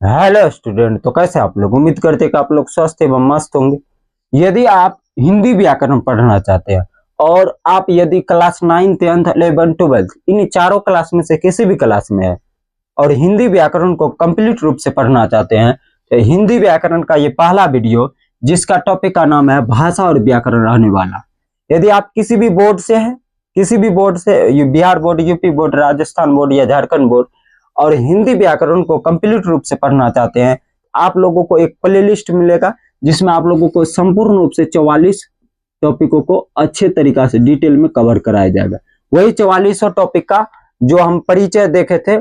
Hello student. तो कैसे आप लोग? उम्मीद करते हैं कि आप लोग स्वस्थ एवं मस्त होंगे। यदि आप हिंदी व्याकरण पढ़ना चाहते हैं और आप यदि क्लास 9, 10, 11, 12 इन चारों क्लास में से किसी भी क्लास में है और हिंदी व्याकरण को कंप्लीट रूप से पढ़ना चाहते हैं तो हिंदी व्याकरण का ये पहला वीडियो जिसका टॉपिक का नाम है भाषा और व्याकरण रहने वाला। यदि आप किसी भी बोर्ड से हैं, किसी भी बोर्ड से, Bihar board, UP board, Rajasthan board या झारखंड बोर्ड, और हिंदी व्याकरण को कंप्लीट रूप से पढ़ना चाहते हैं, आप लोगों को एक प्लेलिस्ट मिलेगा जिसमें आप लोगों को संपूर्ण रूप से 44 टॉपिकों को अच्छे तरीका से डिटेल में कवर कराया जाएगा। वही 44 टॉपिक का जो हम परिचय देखे थे,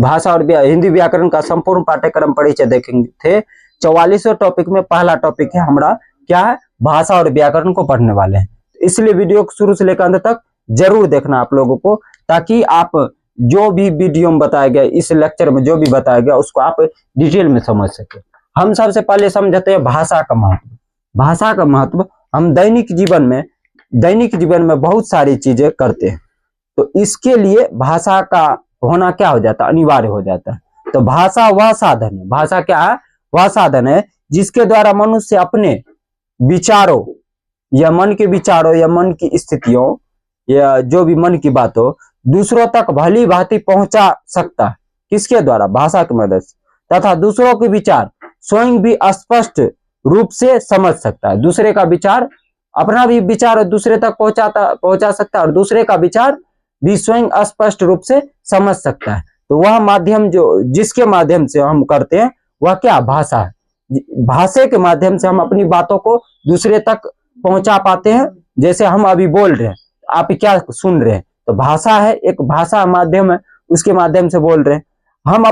भाषा और हिंदी व्याकरण का संपूर्ण पाठ्यक्रम परिचय देखेंगे थे। 44 टॉपिक में पहला टॉपिक है हमारा क्या है, भाषा और व्याकरण को पढ़ने वाले हैं। इसलिए वीडियो को शुरू से लेकर अंत तक जरूर देखना आप लोगों को, ताकि आप जो भी वीडियो में बताया गया, इस लेक्चर में जो भी बताया गया उसको आप डिटेल में समझ सके। हम सबसे पहले समझते हैं भाषा का महत्व। भाषा का महत्व हम दैनिक जीवन में बहुत सारी चीजें करते हैं, तो इसके लिए भाषा का होना क्या हो जाता है, अनिवार्य हो जाता है। तो भाषा वह साधन है, भाषा क्या है, वह साधन है जिसके द्वारा मनुष्य अपने विचारों या मन के विचारों या मन की स्थितियों या जो भी मन की बात हो दूसरों तक भली भांति पहुंचा सकता है। किसके द्वारा? भाषा की मदद से। तथा दूसरों के विचार स्वयं भी स्पष्ट रूप से समझ सकता है। दूसरे का विचार, अपना भी विचार दूसरे तक पहुंचा सकता है और दूसरे का विचार भी स्वयं स्पष्ट रूप से समझ सकता है। तो वह माध्यम जो जिसके माध्यम से हम करते हैं वह क्या? भाषा है। भाषा के माध्यम से हम अपनी बातों को दूसरे तक पहुंचा पाते हैं। जैसे हम अभी बोल रहे हैं, आप क्या सुन रहे हैं, तो भाषा है, एक भाषा माध्यम है, उसके माध्यम से बोल रहे हैं। हम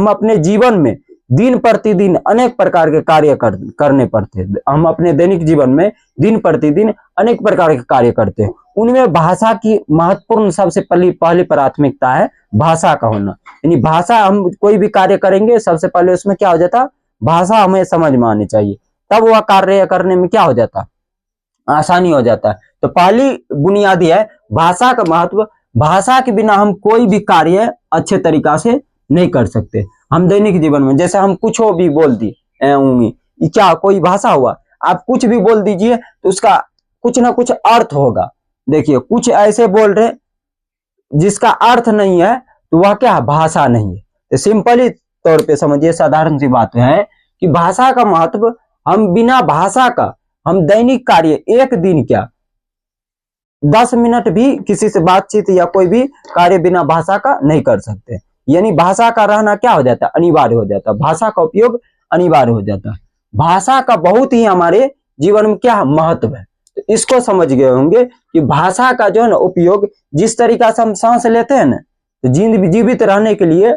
अपने जीवन में दिन प्रतिदिन अनेक प्रकार के कार्य करने पड़ते हैं। हम अपने दैनिक जीवन में दिन प्रतिदिन अनेक प्रकार के कार्य करते हैं, उनमें भाषा की महत्वपूर्ण सबसे पहली प्राथमिकता है भाषा का होना। यानी भाषा, हम कोई भी कार्य करेंगे सबसे पहले उसमें क्या हो जाता, भाषा हमें समझ में आनी चाहिए, तब वह कार्य करने में क्या हो जाता, आसानी हो जाता है। तो पहली बुनियादी है भाषा का महत्व। भाषा के बिना हम कोई भी कार्य अच्छे तरीका से नहीं कर सकते। हम दैनिक जीवन में जैसे हम कुछ भी बोल दी, क्या कोई भाषा हुआ? आप कुछ भी बोल दीजिए तो उसका कुछ ना कुछ अर्थ होगा। देखिए, कुछ ऐसे बोल रहे जिसका अर्थ नहीं है तो वह क्या भाषा नहीं है। तो सिंपली तौर पे समझिए, साधारण सी बात है कि भाषा का महत्व, हम बिना भाषा का हम दैनिक कार्य एक दिन क्या 10 मिनट भी किसी से बातचीत या कोई भी कार्य बिना भाषा का नहीं कर सकते। यानी भाषा का रहना क्या हो जाता है, अनिवार्य हो जाता है। भाषा का उपयोग अनिवार्य हो जाता है। भाषा का बहुत ही हमारे जीवन में क्या महत्व है, तो इसको समझ गए होंगे कि भाषा का जो है ना उपयोग, जिस तरीका से हम सांस लेते हैं ना, तो जीवित रहने के लिए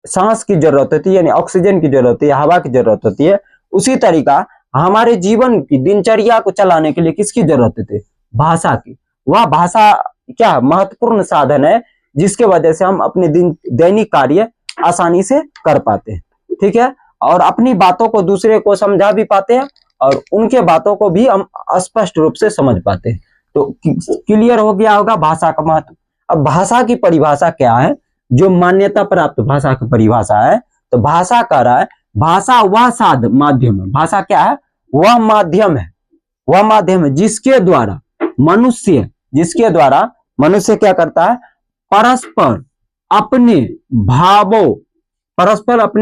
सांस की जरूरत होती है, यानी ऑक्सीजन की जरूरत है, हवा की जरूरत होती है। उसी तरीका हमारे जीवन की दिनचर्या को चलाने के लिए किसकी जरूरत होती है? भाषा की। वह भाषा क्या महत्वपूर्ण साधन है जिसके वजह से हम अपने दैनिक कार्य आसानी से कर पाते हैं, ठीक है, और अपनी बातों को दूसरे को समझा भी पाते हैं और उनके बातों को भी हम स्पष्ट रूप से समझ पाते हैं। तो क्लियर हो गया होगा भाषा का महत्व। अब भाषा की परिभाषा क्या है, जो मान्यता प्राप्त भाषा की परिभाषा है, तो भाषा कह रहा है भाषा वह माध्यम है। भाषा क्या है? वह माध्यम है, वह माध्यम है जिसके द्वारा मनुष्य क्या करता है, परस्पर अपने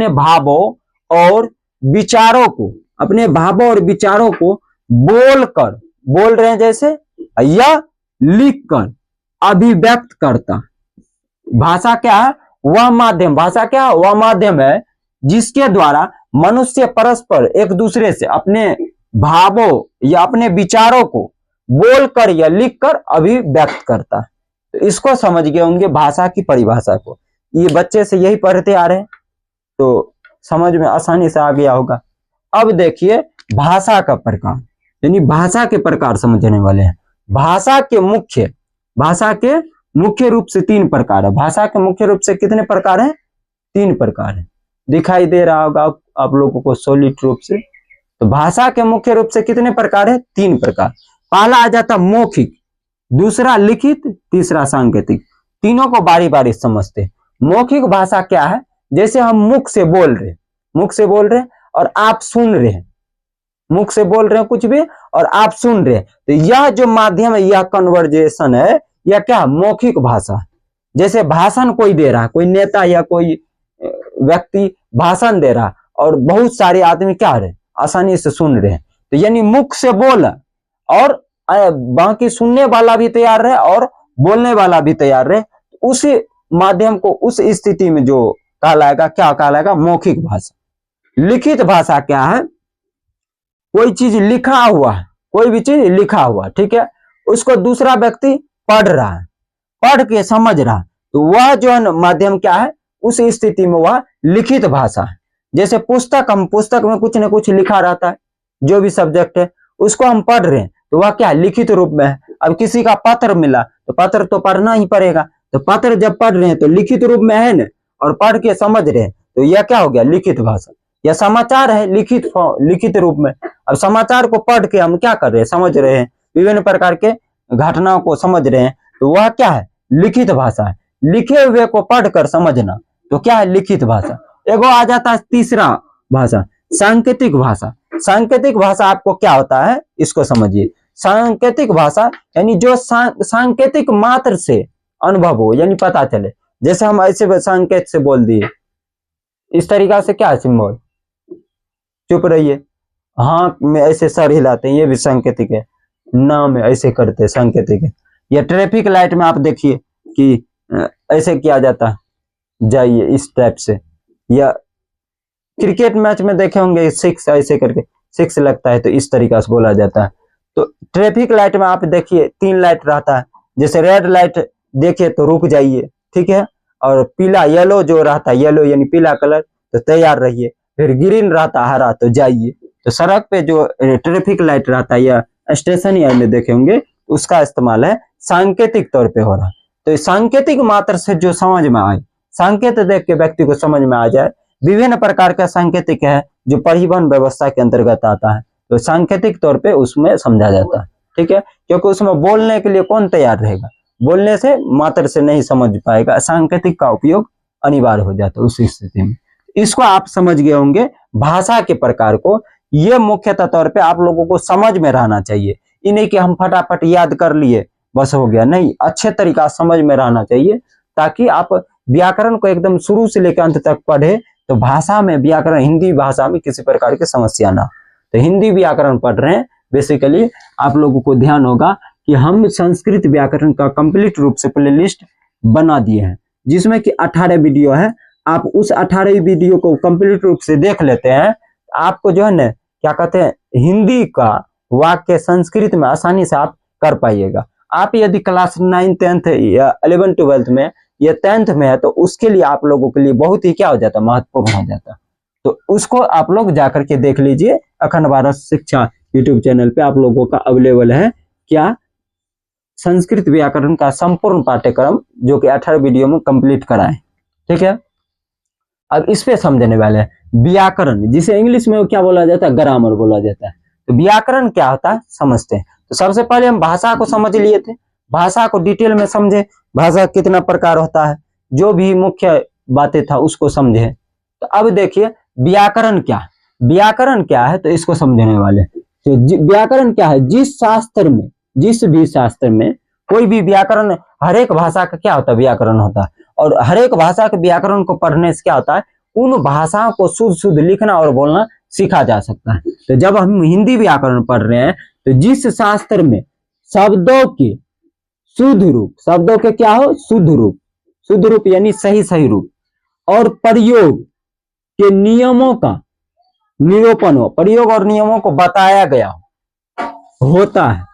भावों और विचारों को बोल रहे हैं जैसे, या लिख कर अभिव्यक्त करता। भाषा क्या है? वह माध्यम। भाषा क्या है? वह माध्यम है जिसके द्वारा मनुष्य परस्पर एक दूसरे से अपने भावों या अपने विचारों को बोलकर या लिखकर अभिव्यक्त करता है। तो इसको समझ गए होंगे भाषा की परिभाषा को। ये बच्चे से यही पढ़ते आ रहे हैं तो समझ में आसानी से आ गया होगा। अब देखिए भाषा का प्रकार, यानी भाषा के प्रकार समझने वाले हैं। भाषा के मुख्य रूप से 3 प्रकार है। भाषा के मुख्य रूप से कितने प्रकार हैं? 3 प्रकार है। दिखाई दे रहा होगा आप लोगों को सॉलिड रूप से। तो भाषा के मुख्य रूप से कितने प्रकार है? 3 प्रकार। पहला आ जाता मौखिक, दूसरा लिखित, तीसरा सांकेतिक। तीनों को बारी बारी समझते। मौखिक भाषा क्या है? जैसे हम मुख से बोल रहे हैं और आप सुन रहे हैं, मुख से बोल रहे हैं कुछ भी और आप सुन रहे हैं, तो यह जो माध्यम है, यह कन्वर्जेशन है, यह क्या मौखिक भाषा। जैसे भाषण कोई दे रहा है, कोई नेता या कोई व्यक्ति भाषण दे रहा और बहुत सारे आदमी क्या रहे आसानी से सुन रहे हैं, तो यानी मुख से बोला और बाकी सुनने वाला भी तैयार रहे और बोलने वाला भी तैयार रहे, उसी माध्यम को उस स्थिति में जो कहलाएगा, क्या कहलाएगा, मौखिक भाषा। लिखित भाषा क्या है, कोई चीज लिखा हुआ है, कोई भी चीज लिखा हुआ, ठीक है, उसको दूसरा व्यक्ति पढ़ रहा है, पढ़ के समझ रहा, तो वह जो है माध्यम क्या है, उस स्थिति में वह लिखित भाषा है। जैसे पुस्तक, हम पुस्तक में कुछ न कुछ लिखा रहता है, जो भी सब्जेक्ट है उसको हम पढ़ रहे हैं, तो वह क्या लिखित रूप में है। अब किसी का पत्र मिला तो पत्र तो पढ़ना ही पड़ेगा, तो पत्र जब पढ़ रहे हैं तो लिखित रूप में है न, और पढ़ के समझ रहे हैं, तो यह क्या हो गया, लिखित भाषा। यह समाचार है लिखित रूप में। अब समाचार को पढ़ के हम क्या कर रहे हैं, समझ रहे हैं, विभिन्न प्रकार के घटनाओं को समझ रहे हैं, तो वह क्या है, लिखित भाषा है। लिखे हुए को पढ़कर समझना तो क्या है, लिखित भाषा। एगो आ जाता है तीसरा भाषा, सांकेतिक भाषा। सांकेतिक भाषा आपको क्या होता है, इसको समझिए। सांकेतिक भाषा यानी जो सांकेतिक मात्र से अनुभव हो, यानी पता चले। जैसे हम ऐसे संकेत से बोल दिए, इस तरीका से क्या है सिंबल, चुप रहिए, हाँ में ऐसे सर हिलाते हैं, ये भी सांकेतिक है। ना में ऐसे करते हैं, सांकेतिक है। या ट्रैफिक लाइट में आप देखिए कि ऐसे किया जाता है, जाइए इस टाइप से। या क्रिकेट मैच में देखे होंगे, सिक्स ऐसे करके सिक्स लगता है, तो इस तरीका से बोला जाता है। तो ट्रैफिक लाइट में आप देखिए 3 लाइट रहता है, जैसे रेड लाइट देखिए तो रुक जाइए, ठीक है, और पीला येलो जो रहता है, येलो यानी पीला कलर, तो तैयार रहिए। फिर ग्रीन रहता है हरा, तो जाइए। तो सड़क पे जो ट्रैफिक लाइट रहता है या स्टेशन या में देखे होंगे, उसका इस्तेमाल है सांकेतिक तौर पे हो रहा है। तो सांकेतिक मात्र से जो समझ में आए, संकेत देख के व्यक्ति को समझ में आ जाए। विभिन्न प्रकार का सांकेतिक है जो परिवहन व्यवस्था के अंतर्गत आता है, तो सांकेतिक तौर पे उसमें समझा जाता है, ठीक है, क्योंकि उसमें बोलने के लिए कौन तैयार रहेगा, बोलने से मात्र से नहीं समझ पाएगा, सांकेतिक का उपयोग अनिवार्य हो जाता है उस स्थिति में। इसको आप समझ गए होंगे भाषा के प्रकार को। ये मुख्यतः तौर पे आप लोगों को समझ में रहना चाहिए, ये नहीं कि हम फटाफट याद कर लिए बस हो गया, नहीं, अच्छे तरीका समझ में रहना चाहिए, ताकि आप व्याकरण को एकदम शुरू से लेकर अंत तक पढ़े, तो भाषा में व्याकरण, हिंदी भाषा में किसी प्रकार की समस्या ना। तो हिंदी व्याकरण पढ़ रहे हैं, बेसिकली आप लोगों को ध्यान होगा कि हम संस्कृत व्याकरण का कंप्लीट रूप से प्लेलिस्ट बना दिए हैं, जिसमें कि 18 वीडियो है। आप उस 18 वीडियो को कंप्लीट रूप से देख लेते हैं, आपको जो है ना क्या कहते हैं, हिंदी का वाक्य संस्कृत में आसानी से आप कर पाइएगा। आप यदि क्लास 9, 10 या 11, 12 में या 10th में है, तो उसके लिए आप लोगों के लिए बहुत ही क्या हो जाता है, महत्वपूर्ण हो जाता है। तो उसको आप लोग जाकर के देख लीजिए। अखंड भारत शिक्षा यूट्यूब चैनल पे आप लोगों का अवेलेबल है क्या, संस्कृत व्याकरण का संपूर्ण पाठ्यक्रम, जो कि 18 वीडियो में कंप्लीट कराए, ठीक है। अब इस पे समझने वाले हैं व्याकरण, जिसे इंग्लिश में क्या बोला जाता है, ग्रामर बोला जाता है। तो व्याकरण क्या होता है समझते हैं। तो सबसे पहले हम भाषा को समझ लिए थे, भाषा को डिटेल में समझे, भाषा कितना प्रकार होता है, जो भी मुख्य बातें था उसको समझे। तो अब देखिए व्याकरण क्या है। व्याकरण क्या है तो इसको समझने वाले। तो व्याकरण क्या है, जिस शास्त्र में, जिस भी शास्त्र में कोई भी व्याकरण, हर एक भाषा का क्या होता है, व्याकरण होता है, और हर एक भाषा के व्याकरण को पढ़ने से क्या होता है, उन भाषाओं को शुद्ध शुद्ध लिखना और बोलना सीखा जा सकता है। तो जब हम हिंदी व्याकरण पढ़ रहे हैं, तो जिस शास्त्र में शब्दों के शुद्ध रूप, शब्दों के क्या हो, शुद्ध रूप यानी सही सही रूप, और प्रयोग के नियमों का निरूपण हो, प्रयोग और नियमों को बताया गया होता है,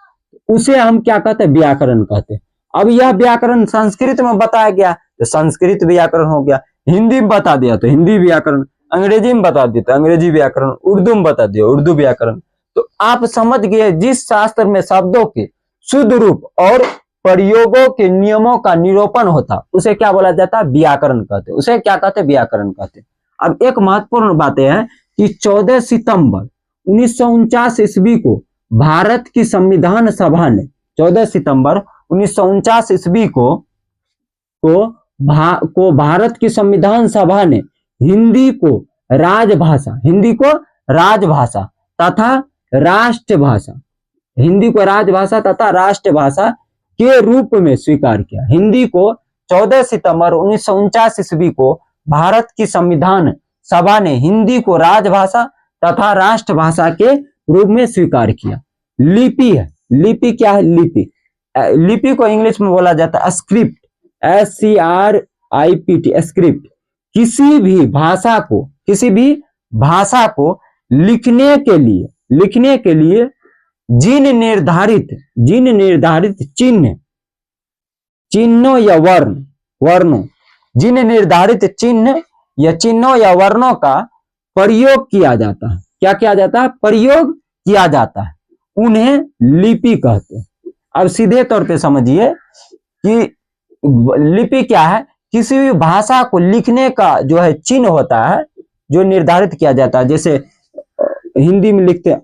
उसे हम क्या कहते हैं, व्याकरण कहते हैं। अब यह व्याकरण संस्कृत में बताया गया तो संस्कृत व्याकरण हो गया, हिंदी में बता दिया तो हिंदी व्याकरण, अंग्रेजी में बता दिया तो अंग्रेजी व्याकरण, उर्दू में बता दिया उर्दू व्याकरण। तो आप समझ गए, जिस शास्त्र में शब्दों के शुद्ध रूप और प्रयोगों के नियमों का निरूपण होता, उसे क्या बोला जाता है, व्याकरण कहते, उसे क्या कहते, व्याकरण कहते। अब एक महत्वपूर्ण बात यह है कि 14 सितंबर 1949 ईस्वी को भारत की संविधान सभा ने, 14 सितंबर 1949 ईस्वी को भारत की संविधान सभा ने हिंदी को राजभाषा, हिंदी को राजभाषा तथा राष्ट्रभाषा, हिंदी को राजभाषा तथा राष्ट्रभाषा के रूप में स्वीकार किया। हिंदी को 14 सितंबर 1949 ईस्वी को भारत की संविधान सभा ने हिंदी को राजभाषा तथा राष्ट्रभाषा के रूप में स्वीकार किया। लिपि है, लिपि क्या है? लिपि, लिपि को इंग्लिश में बोला जाता है स्क्रिप्ट, SCRIPT, स्क्रिप्ट। किसी भी भाषा को लिखने के लिए जिन निर्धारित चिन्हों या वर्णों, जिन निर्धारित चिन्हों या वर्णों का प्रयोग किया जाता है, क्या किया जाता है? प्रयोग किया जाता है, उन्हें लिपि कहते हैं। अब सीधे तौर पे समझिए कि लिपि क्या है? किसी भी भाषा को लिखने का जो है चिन्ह होता है, जो निर्धारित किया जाता है। जैसे हिंदी में लिखते हैं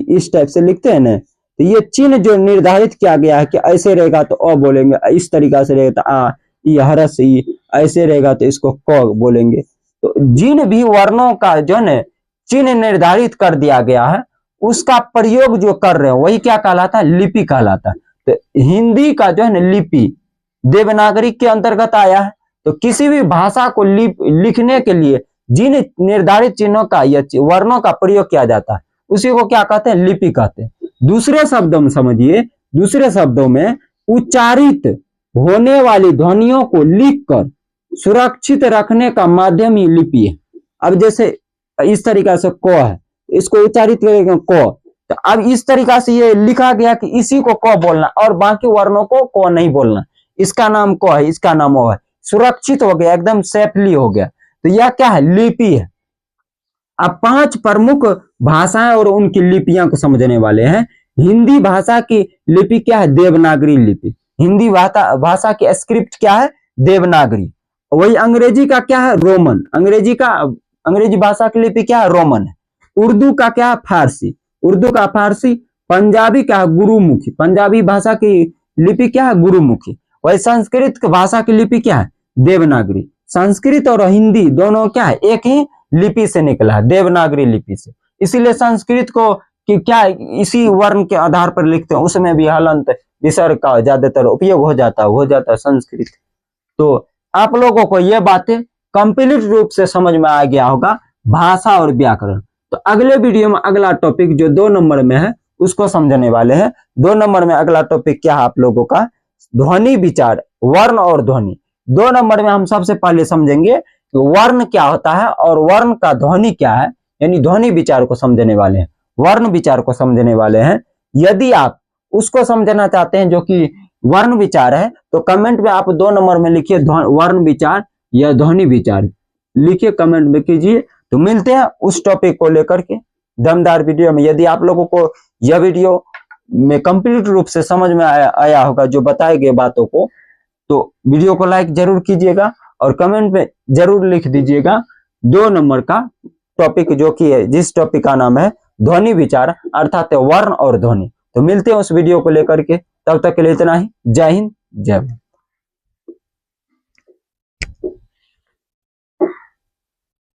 इस टाइप से लिखते हैं ना, तो ये चिन्ह जो निर्धारित किया गया है कि ऐसे रहेगा तो अ बोलेंगे, इस तरीका से रहेगा तो आ, ये हरस ई, ऐसे रहेगा तो इसको क बोलेंगे। तो जिन भी वर्णों का जो है चिन्ह निर्धारित कर दिया गया है, उसका प्रयोग जो कर रहे हैं वही क्या कहलाता है? लिपि कहलाता है। तो हिंदी का जो है ना लिपि देवनागरी के अंतर्गत आया है। तो किसी भी भाषा को लिखने के लिए जिन निर्धारित चिन्हों का या वर्णों का प्रयोग किया जाता है, उसी को क्या कहते हैं? लिपि कहते हैं। दूसरे शब्दों में समझिए, दूसरे शब्दों में उच्चारित होने वाली ध्वनियों को लिखकर सुरक्षित रखने का माध्यम ही लिपि है। अब जैसे इस तरीका से क है, इसको उच्चारित करेंगे क, तो अब इस तरीका से ये लिखा गया कि इसी को क बोलना और बाकी वर्णों को क नहीं बोलना। इसका नाम क है, इसका नाम ओ है, सुरक्षित हो गया, एकदम सेफली हो गया। तो यह क्या है? लिपि है। अब 5 प्रमुख भाषाएं और उनकी लिपियां को समझने वाले हैं। हिंदी भाषा की लिपि क्या है? देवनागरी लिपि। हिंदी भाषा की स्क्रिप्ट क्या है? देवनागरी। वही अंग्रेजी का क्या है? रोमन। अंग्रेजी भाषा की लिपि क्या है? रोमन है। उर्दू का क्या है? फारसी। उर्दू का फारसी। पंजाबी क्या है? गुरुमुखी। पंजाबी भाषा की लिपि क्या है? गुरुमुखी। वही संस्कृत भाषा की लिपि क्या है? देवनागरी। संस्कृत और हिंदी दोनों क्या है? एक ही लिपि से निकला है, देवनागरी लिपि से। इसीलिए संस्कृत को कि क्या इसी वर्ण के आधार पर लिखते हैं, उसमें भी हलंत विसर्ग का ज्यादातर उपयोग हो जाता है संस्कृत। तो आप लोगों को ये बातें कंप्लीट रूप से समझ में आ गया होगा, भाषा और व्याकरण। तो अगले वीडियो में अगला टॉपिक जो 2 नंबर में है उसको समझने वाले हैं। 2 नंबर में अगला टॉपिक क्या है आप लोगों का? ध्वनि विचार, वर्ण और ध्वनि। 2 नंबर में हम सबसे पहले समझेंगे कि वर्ण क्या होता है और वर्ण का ध्वनि क्या है, यानी ध्वनि विचार को समझने वाले हैं, वर्ण विचार को समझने वाले हैं। यदि आप उसको समझना चाहते हैं जो कि वर्ण विचार है, तो कमेंट में आप 2 नंबर में लिखिए वर्ण विचार या ध्वनि विचार, लिखिए कमेंट में कीजिए। तो मिलते हैं उस टॉपिक को लेकर के दमदार वीडियो में। यदि आप लोगों को यह वीडियो में कंप्लीट रूप से समझ में आया होगा जो बताए गए बातों को, तो वीडियो को लाइक जरूर कीजिएगा और कमेंट में जरूर लिख दीजिएगा 2 नंबर का टॉपिक, जो कि है जिस टॉपिक का नाम है ध्वनि विचार, अर्थात वर्ण और ध्वनि। तो मिलते हैं उस वीडियो को लेकर के, तब तक के लिए इतना ही। जय हिंद, जय भारत।